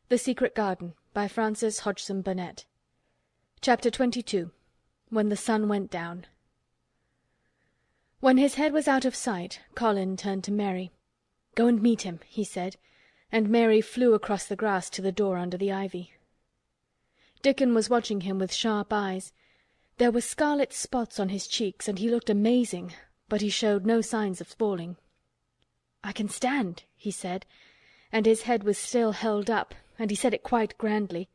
The Secret Garden by Frances Hodgson Burnett. Chapter 22. When the Sun Went Down. When his head was out of sight, Colin turned to Mary. "Go and meet him," he said, and Mary flew across the grass to the door under the ivy. Dickon was watching him with sharp eyes. There were scarlet spots on his cheeks, and he looked amazing, but he showed no signs of falling. "I can stand," he said, and his head was still held up, and he said it quite grandly.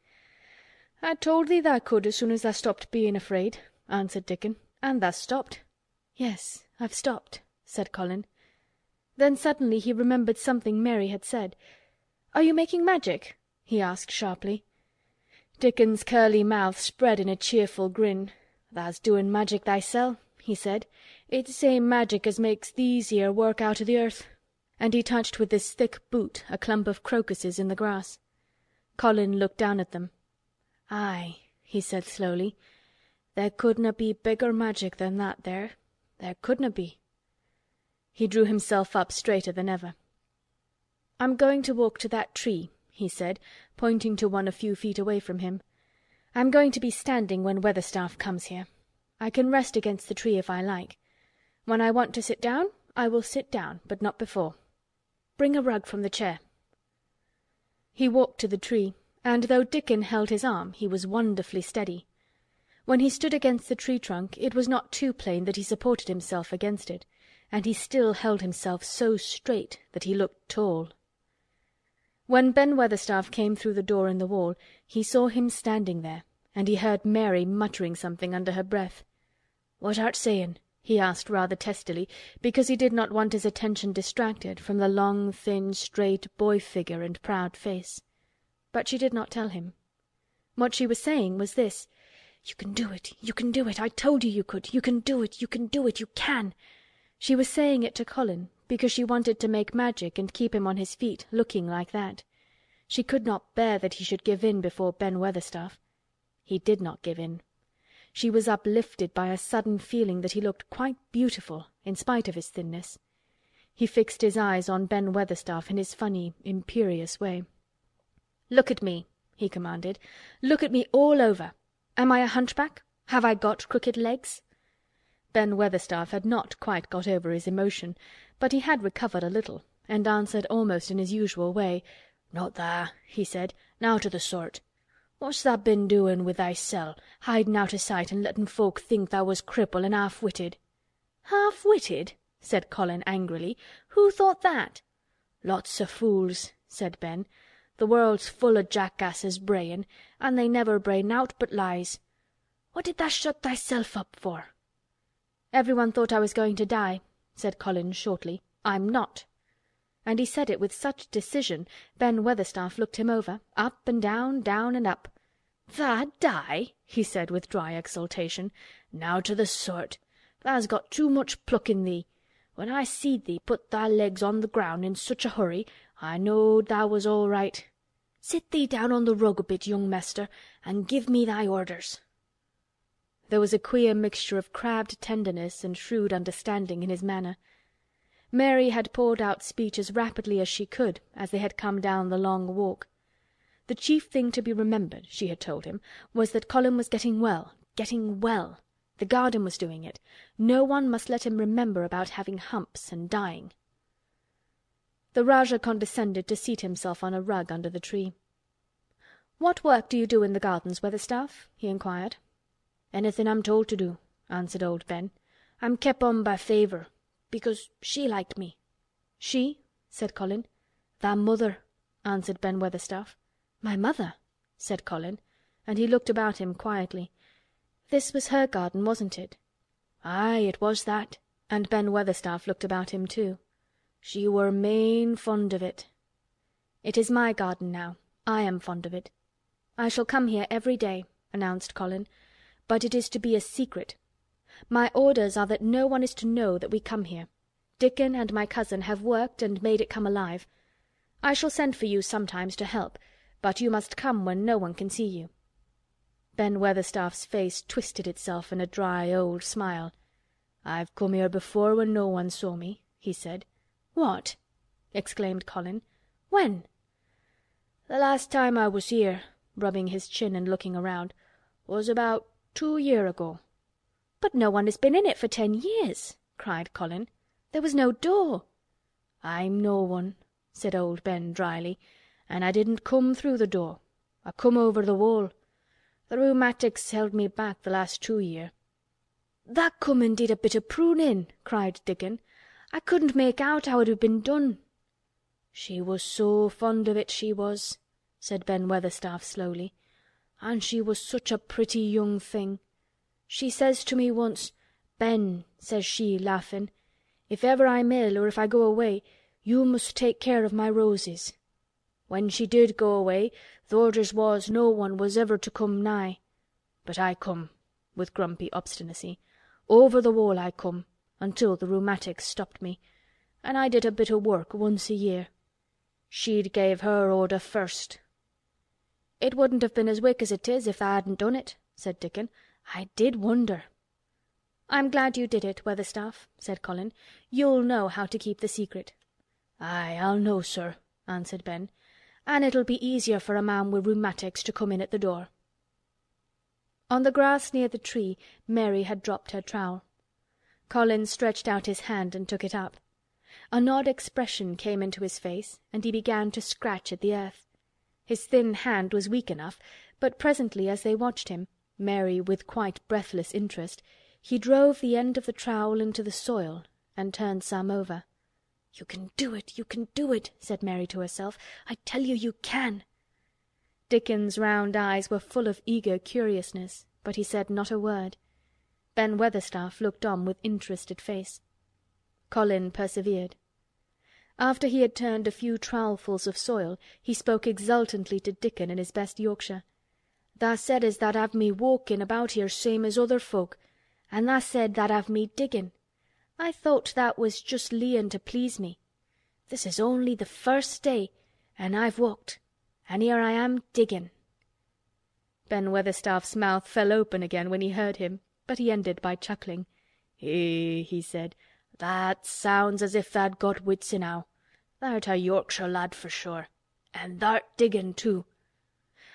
"I told thee tha could as soon as tha stopped being afraid," answered Dickon, "and tha stopped." "Yes, I've stopped," said Colin. Then suddenly he remembered something Mary had said. "Are you making magic?" he asked sharply. Dickon's curly mouth spread in a cheerful grin. "Tha's doin' magic thysel'," he said. "It's same magic as makes these here work out o' the earth." And he touched with his thick boot a clump of crocuses in the grass. Colin looked down at them. "Aye," he said slowly. "There couldna be bigger magic than that there. There couldna be." He drew himself up straighter than ever. "I'm going to walk to that tree," he said, pointing to one a few feet away from him. "I'm going to be standing when Weatherstaff comes here. I can rest against the tree if I like. When I want to sit down, I will sit down, but not before. Bring a rug from the chair." He walked to the tree, and though Dickon held his arm, he was wonderfully steady. When he stood against the tree trunk, it was not too plain that he supported himself against it, and he still held himself so straight that he looked tall. When Ben Weatherstaff came through the door in the wall, he saw him standing there, and he heard Mary muttering something under her breath. "What art saying?" he asked rather testily, because he did not want his attention distracted from the long, thin, straight boy figure and proud face. But she did not tell him. What she was saying was this: "You can do it! You can do it! I told you you could! You can do it! You can do it! You can!" She was saying it to Colin because she wanted to make magic and keep him on his feet, looking like that. She could not bear that he should give in before Ben Weatherstaff. He did not give in. She was uplifted by a sudden feeling that he looked quite beautiful in spite of his thinness. He fixed his eyes on Ben Weatherstaff in his funny, imperious way. "Look at me," he commanded. "Look at me all over. Am I a hunchback? Have I got crooked legs?" Ben Weatherstaff had not quite got over his emotion, but he had recovered a little, and answered almost in his usual way. "Not tha," he said. "Nowt o' the sort. What's tha been doin' with thysel', hidin' out o' sight and lettin' folk think tha was cripple and half-witted?" "Half-witted?" said Colin angrily. "Who thought that?" "Lots o' fools," said Ben. "The world's full o' jackasses brayin', and they never bray nowt but lies. What did tha shut thyself up for?" "Everyone thought I was going to die," said Colin shortly. "I'm not." And he said it with such decision Ben Weatherstaff looked him over, up and down and up. "Tha die?" he said with dry exultation. "Nowt o' the sort. Tha's got too much pluck in thee. When I seed thee put thy legs on the ground in such a hurry, I knowed tha was all right. Sit thee down on the rug a bit, young mester, and give me thy orders." There was a queer mixture of crabbed tenderness and shrewd understanding in his manner. Mary had poured out speech as rapidly as she could as they had come down the long walk. The chief thing to be remembered, she had told him, was that Colin was getting well. The garden was doing it. No one must let him remember about having humps and dying. The Rajah condescended to seat himself on a rug under the tree. "What work do you do in the gardens, Weatherstaff?" he inquired. "Anything I'm told to do," answered old Ben. "I'm kep' on by favour, because she liked me." "She?" said Colin. "Tha mother," answered Ben Weatherstaff. "My mother?" said Colin, and he looked about him quietly. This was her garden, wasn't it? Aye, it was that, and Ben Weatherstaff looked about him too. She were main fond of it. "It is my garden now. I am fond of it. I shall come here every day," announced Colin, "but it is to be a secret. My orders are that no one is to know that we come here. Dickon and my cousin have worked and made it come alive. I shall send for you sometimes to help, but you must come when no one can see you." Ben Weatherstaff's face twisted itself in a dry old smile. "I've come here before when no one saw me," he said. "What?" exclaimed Colin. "When?" "The last time I was here," rubbing his chin and looking around, "was about 2 year ago." "But no one has been in it for 10 years," cried Colin. "There was no door." "I'm no one," said old Ben dryly, "an' I didn't come through the door. I come over the wall. The rheumatics held me back the last 2 year." "Tha come an' did a bit o' prunin'," cried Dickon. "I couldn't make out how it had been done." "She was so fond of it, she was," said Ben Weatherstaff slowly. "An' she was such a pretty young thing. She says to me once, 'Ben,' says she, laughin', 'if ever I'm ill or if I go away, you must take care of my roses.' When she did go away, th' orders was no one was ever to come nigh. But I come," with grumpy obstinacy. "Over the wall I come, until the rheumatics stopped me, an' I did a bit o' work once a year. She'd gave her order first." "It wouldn't have been as wick as it is if tha hadn't done it," said Dickon. "I did wonder." "I'm glad you did it, Weatherstaff," said Colin. "You'll know how to keep the secret." "Aye, I'll know, sir," answered Ben. "An' it'll be easier for a man wi' rheumatics to come in at the door." On the grass near the tree Mary had dropped her trowel. Colin stretched out his hand and took it up. An odd expression came into his face and he began to scratch at the earth. His thin hand was weak enough, but presently as they watched him, Mary with quite breathless interest, he drove the end of the trowel into the soil and turned some over. "You can do it, you can do it," said Mary to herself. "I tell you, you can." Dickon's round eyes were full of eager curiousness, but he said not a word. Ben Weatherstaff looked on with interested face. Colin persevered. After he had turned a few trowelfuls of soil, he spoke exultantly to Dickon in his best Yorkshire. "Tha said as tha'd have me walkin' about here same as other folk, an' tha said tha'd have me diggin'. I thowt that was just leein' to please me. This is only the first day, an' I've walked, an' here I am diggin'." Ben Weatherstaff's mouth fell open again when he heard him, but he ended by chuckling. "Eh," he said, "that sounds as if tha'd got wits enow. Tha'rt a Yorkshire lad for sure. An' tha'rt diggin' too.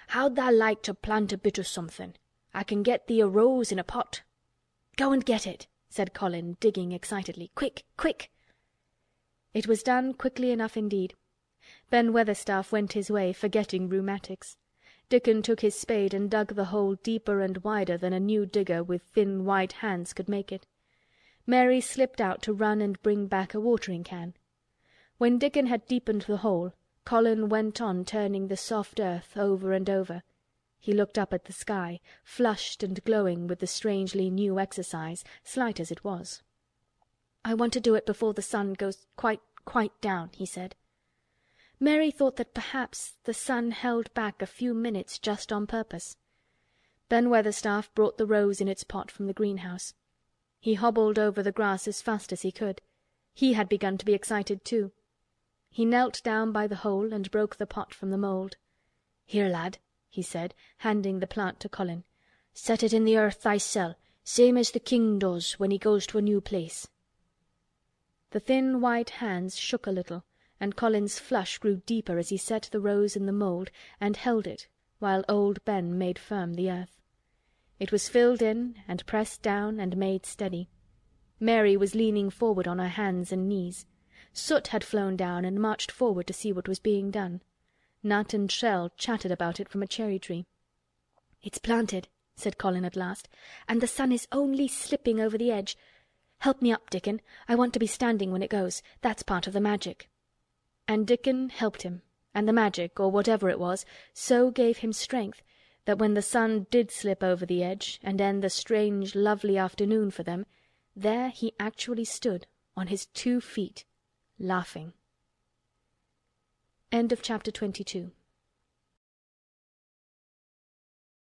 How'd tha like to plant a bit o' somethin'? I can get thee a rose in a pot." "Go and get it," said Colin, digging excitedly. "Quick! Quick!" It was done quickly enough indeed. Ben Weatherstaff went his way, forgetting rheumatics. Dickon took his spade and dug the hole deeper and wider than a new digger with thin white hands could make it. Mary slipped out to run and bring back a watering can. When Dickon had deepened the hole, Colin went on turning the soft earth over and over. He looked up at the sky, flushed and glowing with the strangely new exercise, slight as it was. "I want to do it before the sun goes quite down," he said. Mary thought that perhaps the sun held back a few minutes just on purpose. Ben Weatherstaff brought the rose in its pot from the greenhouse. He hobbled over the grass as fast as he could. He had begun to be excited too. He knelt down by the hole and broke the pot from the mould. "Here, lad," he said, handing the plant to Colin. "Set it in the earth thysel, same as the king does when he goes to a new place." The thin white hands shook a little, and Colin's flush grew deeper as he set the rose in the mould and held it while old Ben made firm the earth. It was filled in and pressed down and made steady. Mary was leaning forward on her hands and knees. Soot had flown down and marched forward to see what was being done. Nut and Shell chattered about it from a cherry tree. "It's planted," said Colin at last, "and the sun is only slipping over the edge. Help me up, Dickon. I want to be standing when it goes. That's part of the magic." And Dickon helped him, and the magic, or whatever it was, so gave him strength that when the sun did slip over the edge and end the strange, lovely afternoon for them, there he actually stood on his 2 feet, laughing. End of chapter 22.